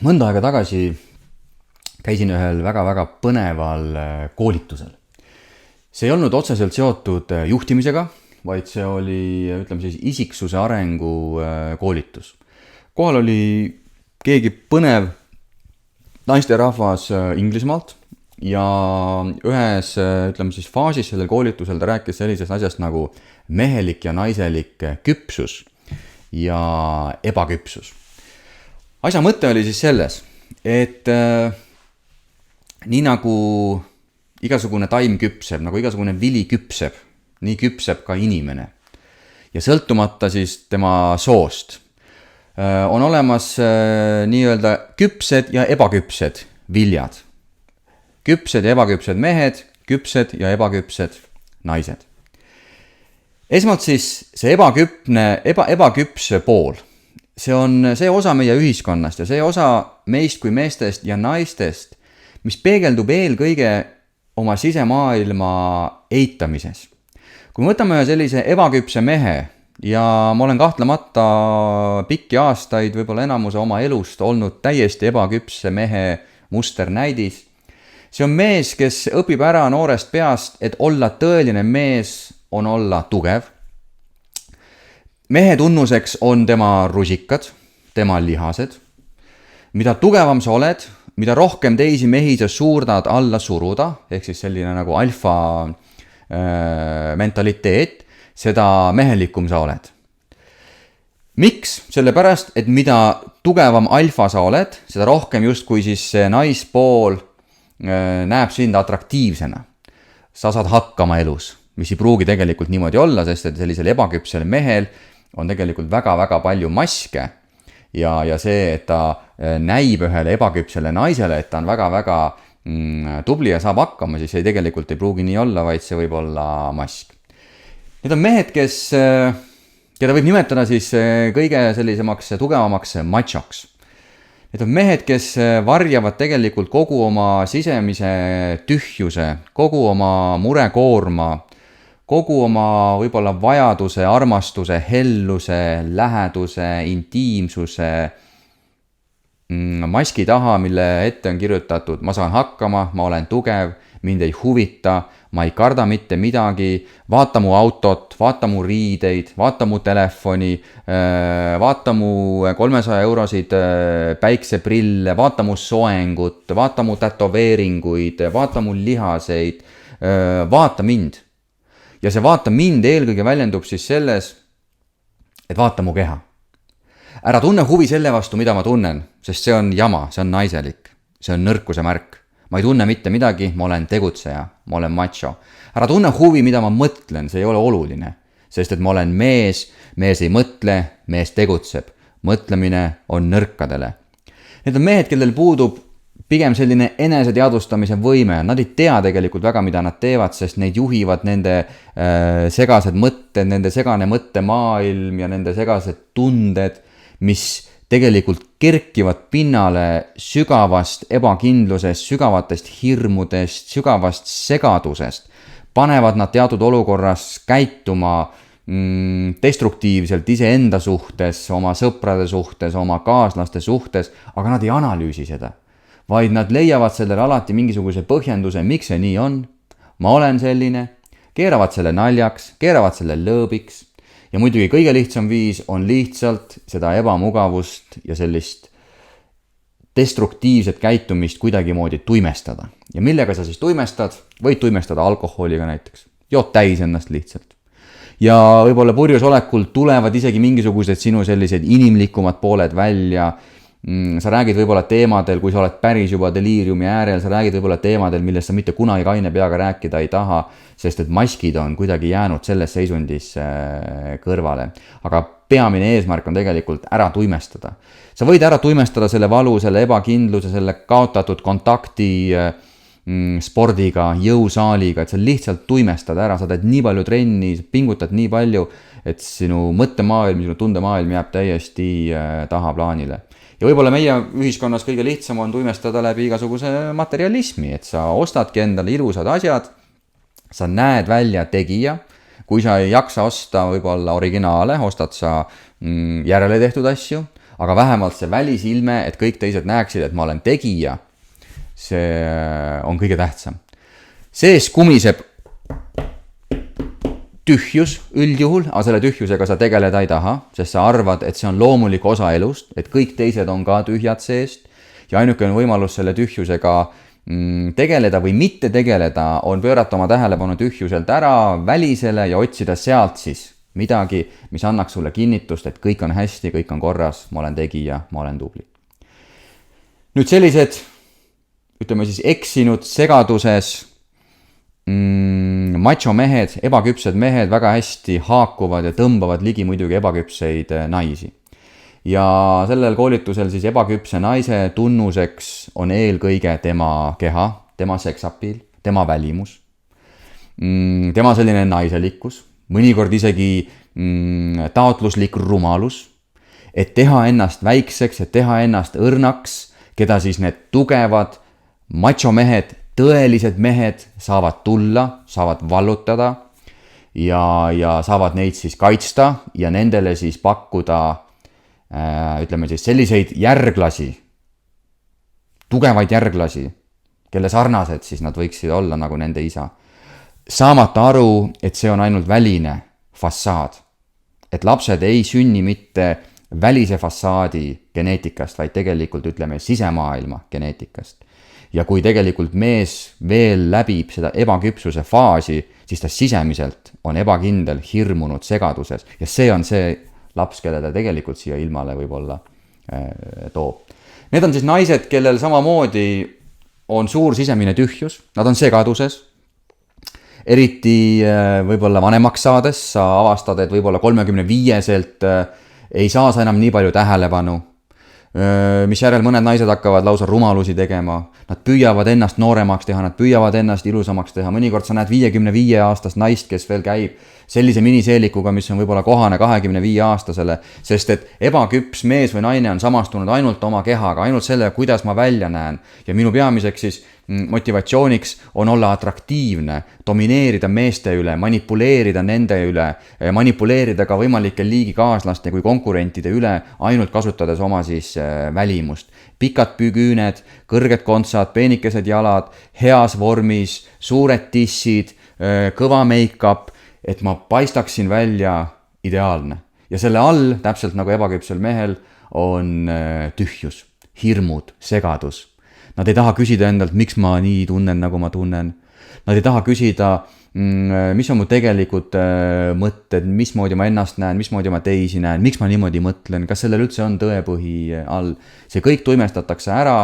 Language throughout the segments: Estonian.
Mõnda aega tagasi käisin ühel väga-väga põneval koolitusel. See ei olnud otseselt seotud juhtimisega, vaid see oli, ütleme siis, isiksuse arengu koolitus. Kohal oli keegi põnev naisterahvas Inglismaalt ja ühes, ütleme siis, faasis sellel koolitusel ta rääkis sellisest asjast nagu mehelik ja naiselik küpsus ja ebaküpsus. Asja mõte oli siis selles, et nii nagu igasugune taim küpseb, nagu igasugune vili küpseb, nii küpseb ka inimene. Ja sõltumata siis tema soost on olemas nii-öelda küpsed ja ebaküpsed viljad. Küpsed ja ebaküpsed mehed, küpsed ja ebaküpsed naised. Esmalt siis see ebaküps pool. See on see osa meie ühiskonnast ja see osa meist kui meestest ja naistest, mis peegeldub eelkõige oma sisemaailma eitamises. Kui me võtame ühe sellise ebaküpse mehe ja ma olen kahtlemata pikki aastaid, võib-olla enamuse oma elust olnud täiesti ebaküpse mehe musternäidis. See on mees, kes õpib ära noorest peast, et olla tõeline mees on olla tugev. Mehe tunnuseks on tema rusikad, tema lihased. Mida tugevam sa oled, mida rohkem teisi mehi sa suudad alla suruda, ehk siis selline nagu alfa mentaliteet, seda mehelikum sa oled. Miks? Sellepärast, et mida tugevam alfa sa oled, seda rohkem justkui siis see naispool näeb sind atraktiivsena. Sa saad hakkama elus, mis ei pruugi tegelikult niimoodi olla, sest et sellisel ebaküpsel mehel on tegelikult väga-väga palju maske ja see, et ta näib ühele ebaküpsele naisele, et ta on väga-väga tubli ja saab hakkama, siis ei tegelikult ei pruugi nii olla, vaid see võib olla mask. Need on mehed, keda võib nimetada siis kõige sellisemaks tugevamaks machoks. Need on mehed, kes varjavad tegelikult kogu oma sisemise tühjuse, kogu oma murekoorma, kogu oma võib-olla vajaduse, armastuse, helluse, läheduse, intiimsuse maski taha, mille ette on kirjutatud, ma saan hakkama, ma olen tugev, mind ei huvita, ma ei karda mitte midagi, vaata mu autot, vaata mu riideid, vaata mu telefoni, vaata mu 300 eurosid päikseprille, vaata mu soengut, vaata mu tätoveeringuid, vaata mu lihaseid, vaata mind. Ja see vaata mind eelkõige väljendub siis selles, et vaata mu keha. Ära tunne huvi selle vastu, mida ma tunnen, sest see on jama, see on naiselik, see on nõrkuse märk. Ma ei tunne mitte midagi, ma olen tegutseja, ma olen macho. Ära tunne huvi, mida ma mõtlen, see ei ole oluline, sest et ma olen mees ei mõtle, mees tegutseb. Mõtlemine on nõrkadele. Need on mehed, kellel puudub pigem selline eneseteadvustamise võime. Nad ei tea tegelikult väga, mida nad teevad, sest neid juhivad nende segased mõtted, nende segane mõttemaailm ja nende segased tunded, mis tegelikult kerkivad pinnale sügavast ebakindlusest, sügavatest hirmudest, sügavast segadusest. Panevad nad teatud olukorras käituma destruktiivselt iseenda suhtes, oma sõprade suhtes, oma kaaslaste suhtes, aga nad ei analüüsi seda. Vaid nad leiavad sellele alati mingisuguse põhjenduse, miks see nii on. Ma olen selline, keeravad selle naljaks, keeravad selle lõõbiks ja muidugi kõige lihtsam viis on lihtsalt seda ebamugavust ja sellist destruktiivset käitumist kuidagimoodi tuimestada. Ja millega sa siis tuimestad? Võid tuimestada alkoholiga näiteks. Jood täis ennast lihtsalt. Ja võib-olla purjus olekul tulevad isegi mingisugused sinu sellised inimlikumad pooled välja. Sa räägid võib-olla teemadel, kui sa oled päris juba deliiriumi äärel, sa räägid võib-olla teemadel, millest sa mitte kunagi kaine peaga rääkida ei taha, sest et maskid on kuidagi jäänud selles seisundis kõrvale. Aga peamine eesmärk on tegelikult ära tuimestada. Sa võid ära tuimestada selle valu, selle ebakindluse, selle kaotatud kontakti spordiga, jõusaaliga, et sa lihtsalt tuimestad ära, sa teed nii palju trenni, pingutad nii palju, et sinu mõttemaailm, sinu tundemaailm jääb täiesti tahaplaanile. Ja võib-olla meie ühiskonnas kõige lihtsam on tuimestada läbi igasuguse materialismi, et sa ostadki endale ilusad asjad, sa näed välja tegija, kui sa ei jaksa osta võib-olla originaale, ostad sa järele tehtud asju, aga vähemalt see välisilme, et kõik teised näeksid, et ma olen tegija, see on kõige tähtsam. Sees kumiseb tühjus üldjuhul, aga selle tühjusega sa tegeleda ei taha, sest sa arvad, et see on loomulik osa elust, et kõik teised on ka tühjad seest ja ainuke on võimalus selle tühjusega tegeleda või mitte tegeleda, on pöörata oma tähelepanu tühjuselt ära välisele ja otsida sealt siis midagi, mis annaks sulle kinnitust, et kõik on hästi, kõik on korras, ma olen tegija, ma olen tubli. Nüüd sellised, ütleme siis eksinud segaduses macho mehed, ebaküpsed mehed väga hästi haakuvad ja tõmbavad ligi muidugi ebaküpseid naisi. Ja sellel koolitusel siis ebaküpse naise tunnuseks on eelkõige tema keha, tema seksapiil, tema välimus, tema selline naiselikkus, mõnikord isegi taotluslik rumalus, et teha ennast väikseks, et teha ennast õrnaks, keda siis need tugevad macho mehed, tõelised mehed saavad tulla, saavad vallutada ja saavad neid siis kaitsta ja nendele siis pakkuda, ütleme siis selliseid järglasi, tugevaid järglasi, kelle sarnased siis nad võiksid olla nagu nende isa. Saamata aru, et see on ainult väline fassaad. Et lapsed ei sünni mitte välise fassaadi geneetikast, vaid tegelikult ütleme sisemaailma geneetikast. Ja kui tegelikult mees veel läbib seda ebaküpsuse faasi, siis ta sisemiselt on ebakindel, hirmunud, segaduses. Ja see on see laps, kelle ta tegelikult siia ilmale võib-olla toob. Need on siis naised, kellel samamoodi on suur sisemine tühjus, nad on segaduses. Eriti võib-olla vanemaks saades sa avastad, et võib-olla 35-selt ei saa sa enam nii palju tähelepanu, mis järel mõned naised hakkavad lausa rumalusi tegema. Nad püüavad ennast nooremaks teha, nad püüavad ennast ilusamaks teha. Mõnikord sa näed 55-aastast naist, kes veel käib sellise miniseelikuga, mis on võib-olla kohane 25-aastasele, sest et ebaküps mees või naine on samastunud ainult oma kehaga, ainult selle, kuidas ma välja näen. Ja minu peamiseks siis motivatsiooniks on olla atraktiivne, domineerida meeste üle, manipuleerida nende üle, manipuleerida ka võimalike liigikaaslaste kui konkurentide üle, ainult kasutades oma siis välimust. Pikad küüned, kõrged kontsad, peenikesed jalad, heas vormis, suured tissid, kõva make-up, et ma paistaksin välja ideaalne. Ja selle all, täpselt nagu ebaküpsel mehel, on tühjus, hirmud, segadus. Nad ei taha küsida endalt, miks ma nii tunnen, nagu ma tunnen. Nad ei taha küsida, mis on mu tegelikud mõtted, mismoodi ma ennast näen, mismoodi ma teisi näen, miks ma niimoodi mõtlen, kas sellel üldse on tõepõhi all. See kõik tuimestatakse ära,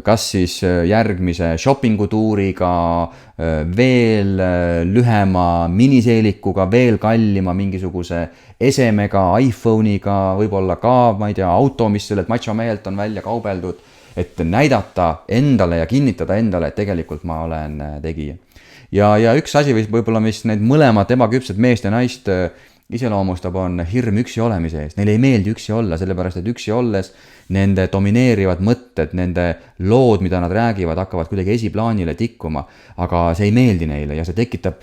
kas siis järgmise shoppingutuuriga, veel lühema miniseelikuga, veel kallima mingisuguse esemega, iPhone'iga, võib-olla ka, ma ei tea, auto, mis sellelt macho mehelt on välja kaubeldud, et näidata endale ja kinnitada endale, et tegelikult ma olen tegija. Ja üks asi võib-olla, mis need mõlemad ebaküpsed meest ja naist iseloomustab, on hirm üksi olemise ees. Neile ei meeldi üksi olla, sellepärast et üksi olles nende domineerivad mõtted, nende lood, mida nad räägivad, hakkavad kuidagi esiplaanile tikkuma, aga see ei meeldi neile ja see tekitab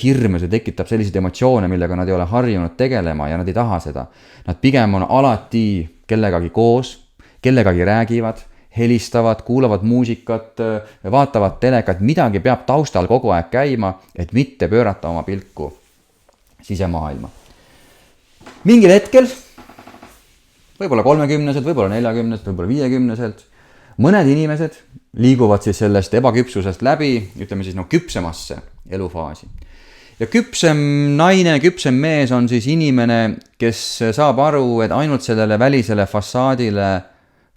hirme, see tekitab selliseid emotsioone, millega nad ei ole harjunud tegelema ja nad ei taha seda. Nad pigem on alati kellegagi koos, kellegagi räägivad, helistavad, kuulavad muusikat, vaatavad telekat, midagi peab taustal kogu aeg käima, et mitte pöörata oma pilku sisemaailma. Mingil hetkel, võib-olla 30-selt, võib-olla 40-selt, võib-olla 50-selt, mõned inimesed liiguvad siis sellest ebaküpsusest läbi, ütleme siis küpsemasse elufaasi. Ja küpsem naine, küpsem mees on siis inimene, kes saab aru, et ainult sellele välisele fassaadile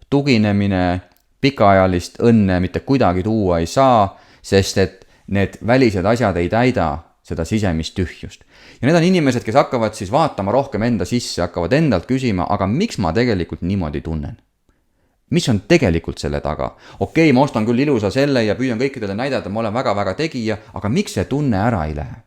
tuginemine pikaajalist õnne mitte kuidagi tuua ei saa, sest et need välised asjad ei täida seda sisemist tühjust. Ja need on inimesed, kes hakkavad siis vaatama rohkem enda sisse, hakkavad endalt küsima, aga miks ma tegelikult niimoodi tunnen? Mis on tegelikult selle taga? Okei, ma ostan küll ilusa selle ja püüan kõikidele näidata, et ma olen väga-väga tegija, aga miks see tunne ära ei lähe?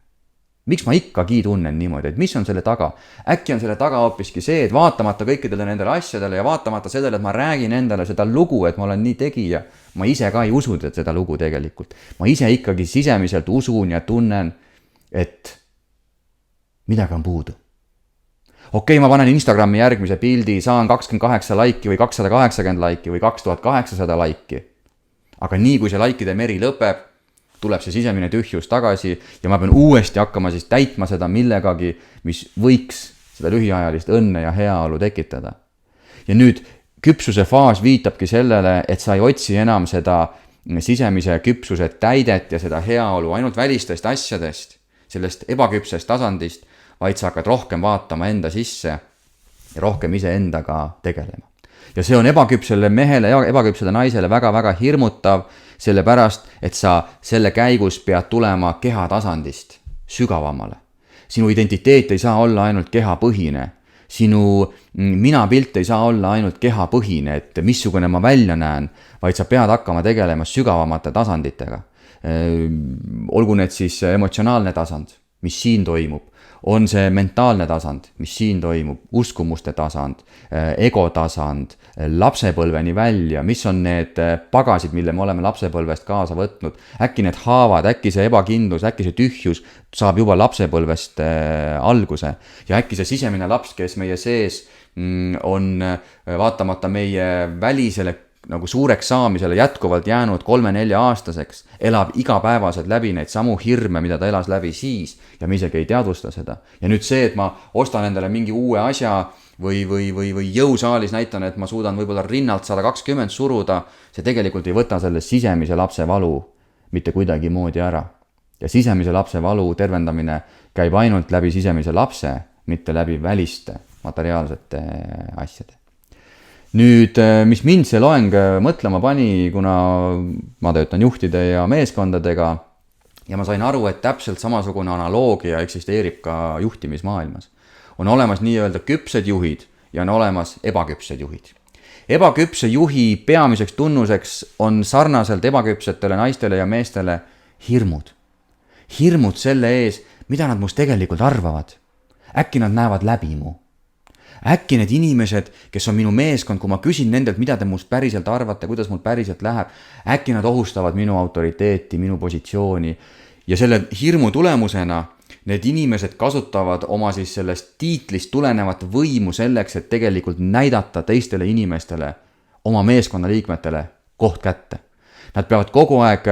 Miks ma ikkagi tunnen niimoodi, et mis on selle taga? Äkki on selle taga hoopiski see, et vaatamata kõikidele nendele asjadele ja vaatamata sellele, et ma räägin endale seda lugu, et ma olen nii tegija, ma ise ka ei usu seda lugu tegelikult. Ma ise ikkagi sisemiselt usun ja tunnen, et midagi on puudu. okei, ma panen Instagrami järgmise pildi, saan 28 laiki või 280 laiki või 2800 laiki. Aga nii, kui see laikide meri lõpeb, tuleb see sisemine tühjus tagasi ja ma pean uuesti hakkama siis täitma seda millegagi, mis võiks seda lühiajalist õnne ja heaolu tekitada. Ja nüüd küpsuse faas viitabki sellele, et sa ei otsi enam seda sisemise küpsuse täidet ja seda heaolu ainult välistest asjadest, sellest ebaküpsest tasandist, vaid sa hakkad rohkem vaatama enda sisse ja rohkem iseendaga tegelema. Ja see on ebaküpsele mehele ja ebaküpsele naisele väga-väga hirmutav, sellepärast, et sa selle käigus pead tulema keha tasandist sügavamale. Sinu identiteet ei saa olla ainult kehapõhine. Sinu minapilt ei saa olla ainult kehapõhine, et missugune ma välja näen, vaid sa pead hakkama tegelema sügavamate tasanditega. Olgu need siis emotsionaalne tasand, mis siin toimub, on see mentaalne tasand, mis siin toimub, uskumuste tasand, ego tasand, lapsepõlveni välja, mis on need pagasid, mille me oleme lapsepõlvest kaasa võtnud. Äkki need haavad, äkki see ebakindlus, äkki see tühjus saab juba lapsepõlvest alguse. Ja äkki see sisemine laps, kes meie sees on vaatamata meie välisele nagu suureks saamisele jätkuvalt jäänud 3-4 aastaseks, elab igapäevaselt läbi neid samu hirme, mida ta elas läbi siis ja me isegi ei teadvusta seda. Ja nüüd see, et ma ostan endale mingi uue asja või jõusaalis näitan, et ma suudan võib-olla rinnalt 120 suruda, see tegelikult ei võta selle sisemise lapse valu mitte kuidagi moodi ära. Ja sisemise lapse valu tervendamine käib ainult läbi sisemise lapse, mitte läbi väliste materiaalsete asjade. Nüüd, mis mind see loeng mõtlema pani, kuna ma töötan juhtide ja meeskondadega ja ma sain aru, et täpselt samasugune analoogia eksisteerib ka juhtimismaailmas. On olemas nii-öelda küpsed juhid ja on olemas ebaküpsed juhid. Ebaküpse juhi peamiseks tunnuseks on sarnaselt ebaküpsetele naistele ja meestele hirmud. Hirmud selle ees, mida nad must tegelikult arvavad. Äkki nad näevad läbi mu. Äkki need inimesed, kes on minu meeskond, kui ma küsin nendelt, mida te must päriselt arvate, kuidas mul päriselt läheb, äkki nad ohustavad minu autoriteeti, minu positsiooni. Ja selle hirmu tulemusena need inimesed kasutavad oma siis sellest tiitlist tulenevat võimu selleks, et tegelikult näidata teistele inimestele, oma meeskonna liikmetele koht kätte. Nad peavad kogu aeg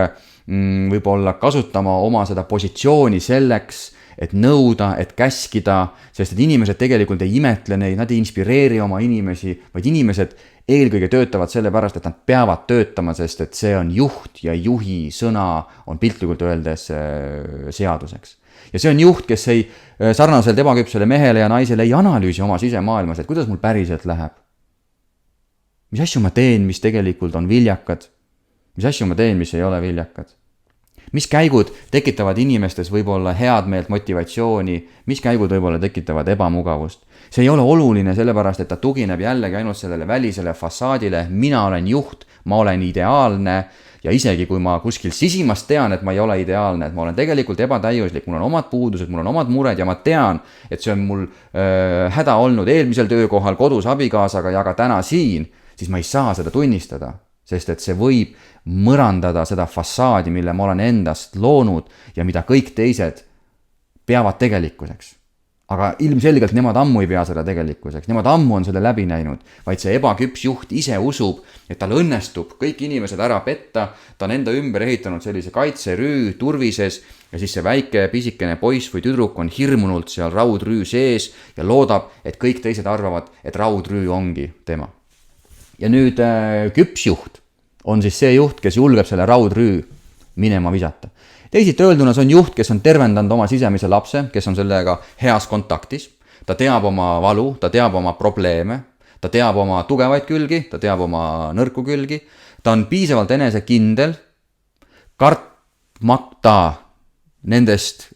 võib-olla kasutama oma seda positsiooni selleks, et nõuda, et käskida, sest et inimesed tegelikult ei imetle neid, nad ei inspireeri oma inimesi, vaid inimesed eelkõige töötavad selle pärast, et nad peavad töötama, sest et see on juht ja juhi sõna on piltlikult öeldes seaduseks. Ja see on juht, kes ei sarnaselt ebaküpsele mehele ja naisele ei analüüsi oma sisemaailmas, et kuidas mul päriselt läheb. Mis asju ma teen, mis tegelikult on viljakad? Mis asju ma teen, mis ei ole viljakad? Mis käigud tekitavad inimestes võib-olla head meelt, motivatsiooni, mis käigud võib-olla tekitavad ebamugavust. See ei ole oluline sellepärast, et ta tugineb jällegi ainult sellele välisele fassaadile, mina olen juht, ma olen ideaalne ja isegi kui ma kuskil sisimast tean, et ma ei ole ideaalne, et ma olen tegelikult ebatäiuslik, mul on omad puudused, mul on omad mured ja ma tean, et see on mul häda olnud eelmisel töökohal, kodus abikaasaga ja ka täna siin, siis ma ei saa seda tunnistada. Sest et see võib mõrandada seda fassaadi, mille ma olen endast loonud ja mida kõik teised peavad tegelikkuseks. Aga ilmselgelt nemad ammu ei pea seda tegelikkuseks, nemad ammu on selle läbi näinud, vaid see ebaküps juht ise usub, et tal õnnestub kõik inimesed ära petta, ta on enda ümber ehitanud sellise kaitserüü turvises ja siis see väike pisikene poiss või tüdruk on hirmunult seal raudrüü sees ja loodab, et kõik teised arvavad, et raudrüü ongi tema. Ja nüüd küpsjuht on siis see juht, kes julgeb selle raudrüü minema visata. Teisiti öelduna see on juht, kes on tervendanud oma sisemise lapse, kes on sellega heas kontaktis. Ta teab oma valu, ta teab oma probleeme, ta teab oma tugevaid külgi, ta teab oma nõrku külgi. Ta on piisavalt enesekindel, kartmata nendest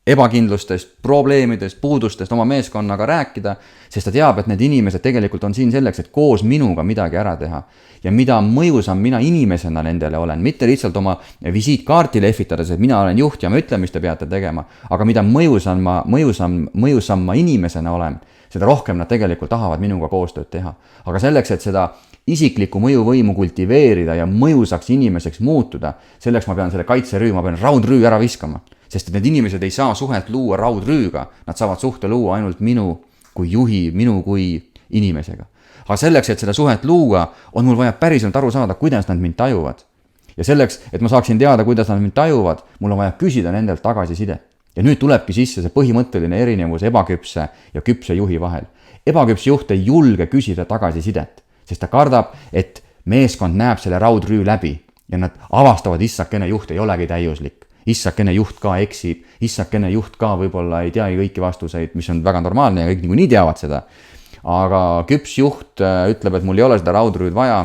ebakindlustest, probleemidest, puudustest oma meeskonnaga rääkida, sest ta teab, et need inimesed tegelikult on siin selleks, et koos minuga midagi ära teha. Ja mida mõjusam mina inimesena nendele olen, mitte lihtsalt oma visiitkaarti lehvitades, et mina olen juht ja ma ütlen, mis te peate tegema, aga mida mõjusam ma inimesena olen, seda rohkem nad tegelikult tahavad minuga koostööd teha. Aga selleks, et seda isiklikku mõjuvõimu kultiveerida ja mõjusaks inimeseks muutuda, selleks ma pean selle kaitserüü, ma pean raudrüü ära viskama. Sest et need inimesed ei saa suhet luua raudrüüga, nad saavad suhte luua ainult minu kui juhi, minu kui inimesega. Aga selleks, et seda suhet luua, on mul vaja päriselt aru saada, kuidas nad mind tajuvad. Ja selleks, et ma saaksin teada, kuidas nad mind tajuvad, mul on vaja küsida nendelt tagasisidet. Ja nüüd tulebki sisse see põhimõtteline erinevus ebaküpse ja küpse juhi vahel. Ebaküps juht ei julge küsida tagasisidet, sest ta kardab, et meeskond näeb selle raudrüü läbi ja nad avastavad, issakene juht ei olegi täiuslik. Issakene juht ka eksib, issakene juht ka võib-olla ei teagi kõiki vastuseid, mis on väga normaalne ja kõik niikuinii teavad seda. Aga küps juht ütleb, et mul ei ole seda raudrüüd vaja,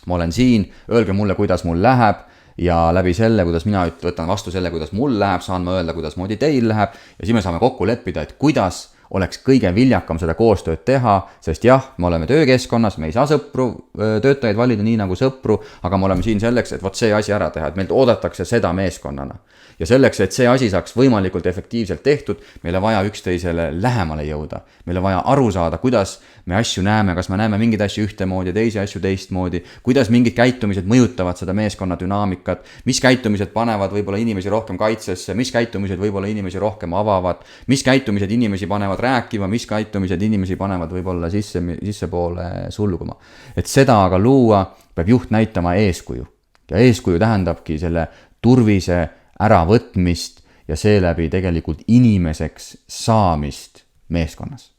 ma olen siin, öelge mulle, kuidas mul läheb ja läbi selle, kuidas mina võtan vastu selle, kuidas mul läheb, saan ma öelda, kuidas moodi teil läheb ja siis me saame kokku leppida, et kuidas oleks kõige viljakam seda koostööd teha, sest jah, me oleme töökeskkonnas, me ei saa sõpru, töötajaid valida nii nagu sõpru, aga me oleme siin selleks, et võt see asi ära teha, et meilt oodatakse seda meeskonnana. Ja selleks, et see asi saaks võimalikult efektiivselt tehtud, meile vaja üksteisele lähemale jõuda. Meile vaja aru saada, kuidas me asju näeme, kas me näeme mingeid asju ühtemoodi, teisi asju teistmoodi, kuidas mingid käitumised mõjutavad seda meeskonna dünaamikat, mis käitumised panevad võib-olla inimesi rohkem kaitsesse, mis käitumised võib-olla inimesi rohkem avavad, mis käitumised inimesi panevad rääkima, mis käitumised inimesi panevad võib-olla sissepoole sulguma. Et seda aga luua, peab juht näitama eeskuju. Ja eeskuju tähendabki selle turvise äravõtmist ja seeläbi tegelikult inimeseks saamist meeskonnas.